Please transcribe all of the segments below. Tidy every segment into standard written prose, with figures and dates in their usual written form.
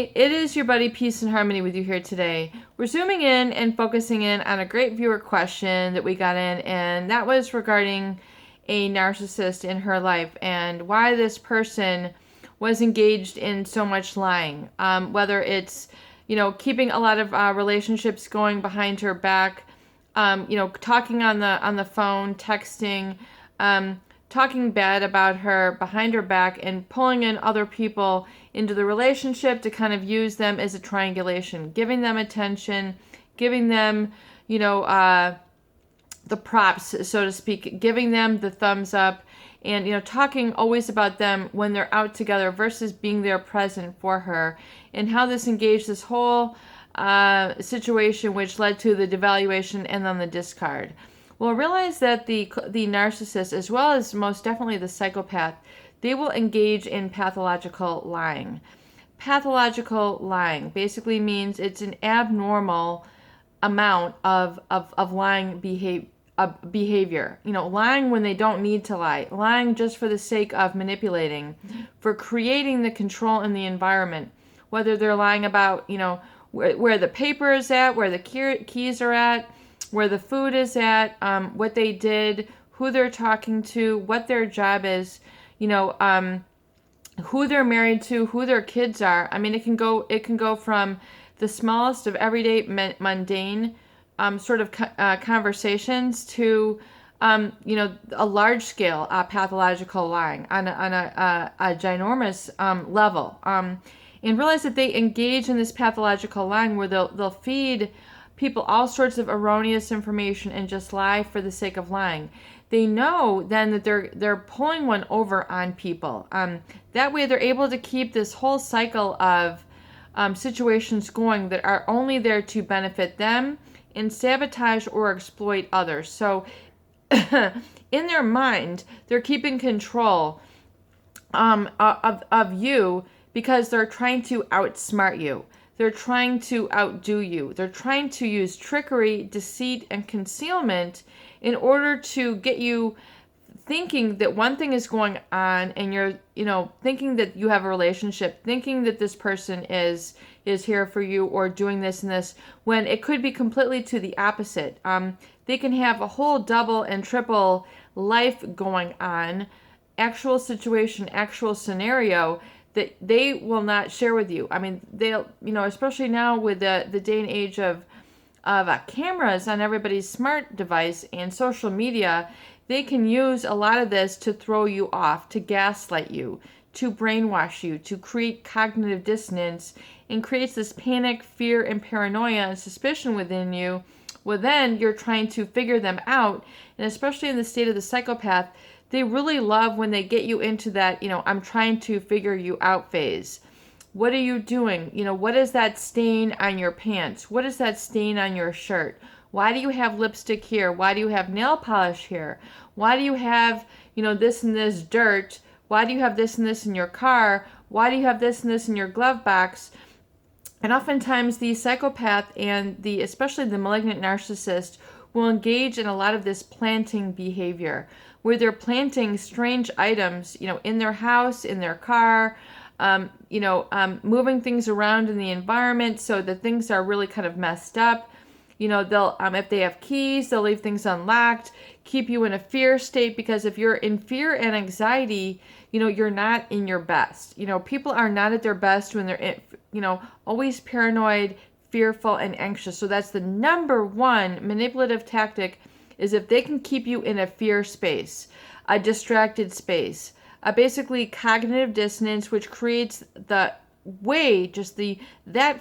Hey, it is your buddy Peace and Harmony with you here today. We're zooming in and focusing in on a great viewer question that we got in, and that was regarding a narcissist in her life and why this person was engaged in so much lying. Whether it's, keeping a lot of relationships going behind her back, talking on the phone, texting, talking bad about her behind her back, and pulling in other people into the relationship to kind of use them as a triangulation, giving them attention, giving them, the props, so to speak, giving them the thumbs up, and, talking always about them when they're out together versus being there present for her, and how this engaged this whole situation, which led to the devaluation and then the discard. Well, realize that the narcissist, as well as most definitely the psychopath, they will engage in pathological lying. Pathological lying basically means it's an abnormal amount of lying behavior. Lying when they don't need to lie. Lying just for the sake of manipulating, for creating the control in the environment. Whether they're lying about, where the paper is at, where the keys are at, where the food is at, what they did, who they're talking to, what their job is, who they're married to, who their kids are. I mean, it can go from the smallest of everyday mundane sort of conversations to a large scale pathological lying on a ginormous level. And realize that they engage in this pathological lying where they'll feed people all sorts of erroneous information and just lie for the sake of lying. They know then that they're pulling one over on people. That way they're able to keep this whole cycle of situations going that are only there to benefit them and sabotage or exploit others. So in their mind, they're keeping control of you because they're trying to outsmart you. They're trying to outdo you. They're trying to use trickery, deceit, and concealment in order to get you thinking that one thing is going on, and you're, thinking that you have a relationship, thinking that this person is here for you or doing this and this, when it could be completely to the opposite. They can have a whole double and triple life going on, actual situation, actual scenario, that they will not share with you. I mean, they'll, especially now with the day and age of cameras on everybody's smart device and social media, they can use a lot of this to throw you off, to gaslight you, to brainwash you, to create cognitive dissonance, and creates this panic, fear, and paranoia and suspicion within you. Well, then you're trying to figure them out, and especially in the state of the psychopath, they really love when they get you into that, I'm trying to figure you out phase. What are you doing? What is that stain on your pants? What is that stain on your shirt? Why do you have lipstick here? Why do you have nail polish here? Why do you have, this and this dirt? Why do you have this and this in your car? Why do you have this and this in your glove box? And oftentimes the psychopath and especially the malignant narcissist will engage in a lot of this planting behavior, where they're planting strange items, in their house, in their car, moving things around in the environment so that things are really kind of messed up. They'll, if they have keys, they'll leave things unlocked, keep you in a fear state, because if you're in fear and anxiety, you're not in your best. People are not at their best when they're, always paranoid, fearful, and anxious. So that's the number one manipulative tactic, is if they can keep you in a fear space, a distracted space, basically cognitive dissonance, which creates that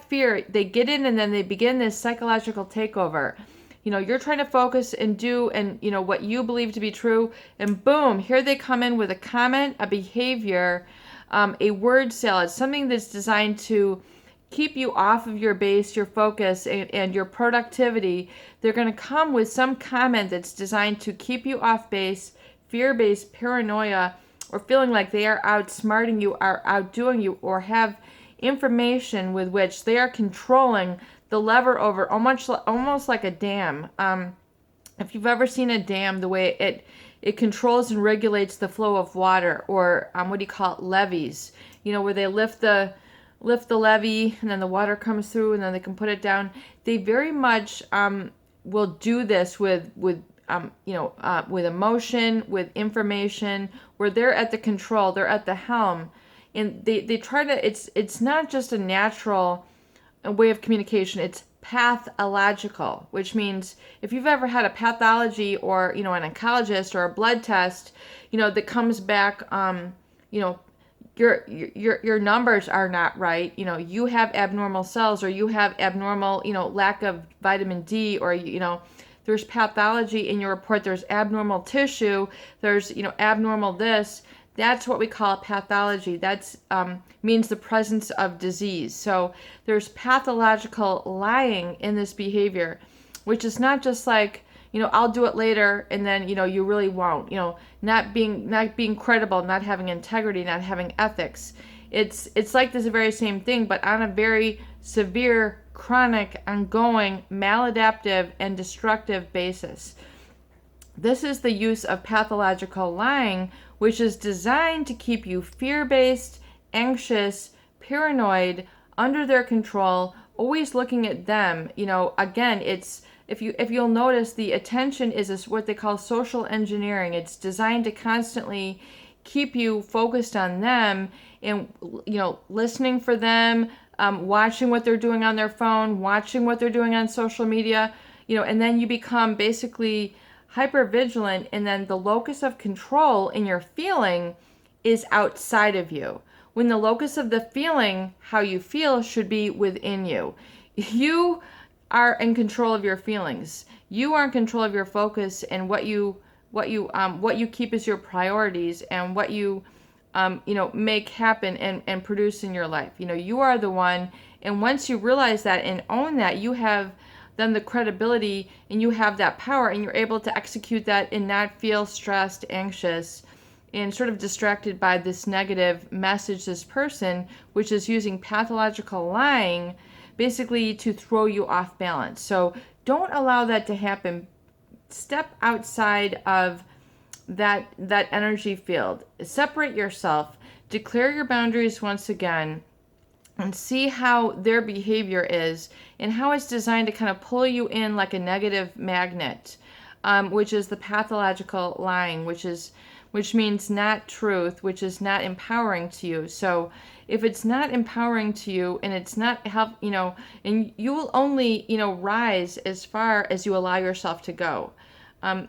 fear. They get in and then they begin this psychological takeover. You're trying to focus and do what you believe to be true, and boom, here they come in with a comment, a behavior, a word salad, something that's designed to keep you off of your base, your focus, and your productivity. They're going to come with some comment that's designed to keep you off base, fear-based paranoia, or feeling like they are outsmarting you, are outdoing you, or have information with which they are controlling the lever over, almost like a dam. If you've ever seen a dam, the way it controls and regulates the flow of water, or what do you call it, levees, where they lift the lift the levee and then the water comes through and then they can put it down. They very much will do this with with emotion, with information, where they're at the control, they're at the helm, and they try to. It's not just a natural way of communication. It's pathological, which means if you've ever had a pathology or an oncologist or a blood test, that comes back, your numbers are not right. You have abnormal cells, or you have abnormal, lack of vitamin D, or there's pathology in your report. There's abnormal tissue. There's abnormal this. That's what we call pathology. That's means the presence of disease. So there's pathological lying in this behavior, which is not just like, I'll do it later, and then you really won't. Not being credible, not having integrity, not having ethics. It's like this very same thing, but on a very severe, chronic, ongoing, maladaptive, and destructive basis. This is the use of pathological lying, which is designed to keep you fear-based, anxious, paranoid, under their control, always looking at them. Again, it's if you'll notice, the attention is what they call social engineering. It's designed to constantly keep you focused on them and listening for them, watching what they're doing on their phone, watching what they're doing on social media, and then you become basically hyper vigilant, and then the locus of control in your feeling is outside of you, when the locus of the feeling, how you feel, should be within you. You are in control of your feelings. You are in control of your focus and what you keep as your priorities, and what you make happen and produce in your life. You are the one, and once you realize that and own that, you have then the credibility, and you have that power, and you're able to execute that and not feel stressed, anxious, and sort of distracted by this negative message, this person, which is using pathological lying basically to throw you off balance. So don't allow that to happen. Step outside of that energy field. Separate yourself. Declare your boundaries once again, and see how their behavior is and how it's designed to kind of pull you in like a negative magnet, which is the pathological lying, which means not truth, which is not empowering to you. So if it's not empowering to you, and it's not help, and you will only, rise as far as you allow yourself to go.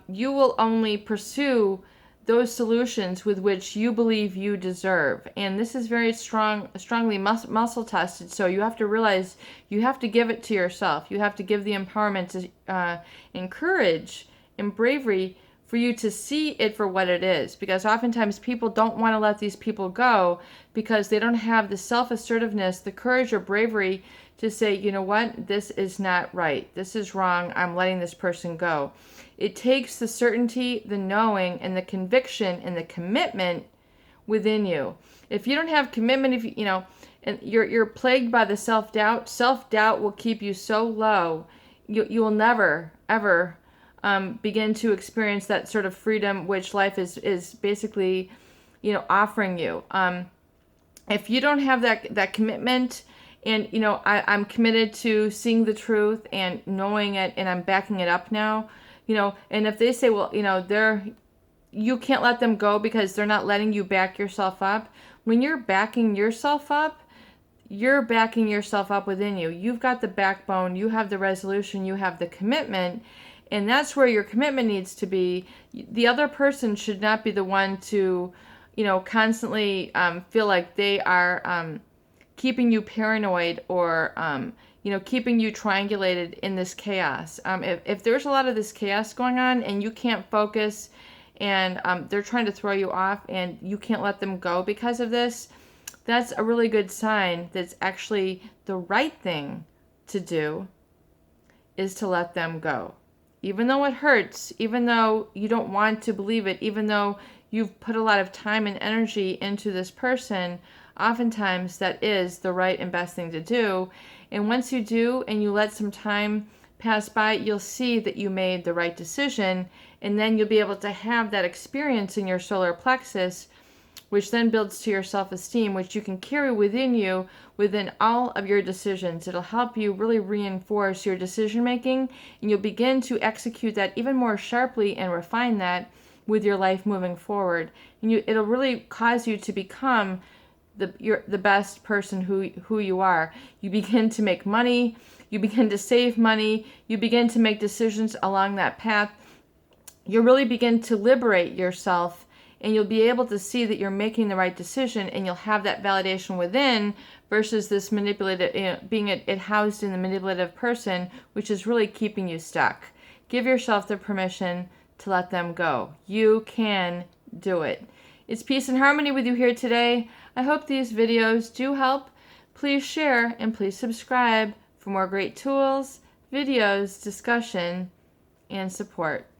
You will only pursue those solutions with which you believe you deserve. And this is very strongly muscle tested. So you have to realize you have to give it to yourself. You have to give the empowerment and courage and bravery for you to see it for what it is. Because oftentimes people don't want to let these people go because they don't have the self-assertiveness, the courage or bravery to say, you know what, this is not right. This is wrong. I'm letting this person go. It takes the certainty, the knowing, and the conviction and the commitment within you. If you don't have commitment, if and you're plagued by the self-doubt will keep you so low, you will never ever begin to experience that sort of freedom which life is basically offering you. If you don't have that commitment, and I'm committed to seeing the truth and knowing it, and I'm backing it up now. And if they say, well, you can't let them go because they're not letting you back yourself up. When you're backing yourself up, you're backing yourself up within you. You've got the backbone, you have the resolution, you have the commitment, and that's where your commitment needs to be. The other person should not be the one to, constantly feel like they are keeping you paranoid or keeping you triangulated in this chaos. If there's a lot of this chaos going on and you can't focus, and they're trying to throw you off and you can't let them go because of this, that's a really good sign that's actually the right thing to do, is to let them go. Even though it hurts, even though you don't want to believe it, even though you've put a lot of time and energy into this person, oftentimes that is the right and best thing to do. And once you do, and you let some time pass by, you'll see that you made the right decision, and then you'll be able to have that experience in your solar plexus which then builds to your self-esteem, which you can carry within you within all of your decisions. It'll help you really reinforce your decision making, and you'll begin to execute that even more sharply and refine that with your life moving forward. And it'll really cause you to become the best person who you are. You begin to make money, you begin to save money, you begin to make decisions along that path. You'll really begin to liberate yourself, and you'll be able to see that you're making the right decision, and you'll have that validation within versus this manipulative, being it housed in the manipulative person, which is really keeping you stuck. Give yourself the permission to let them go. You can do it. It's peace and harmony with you here today. I hope these videos do help. Please share and please subscribe for more great tools, videos, discussion, and support.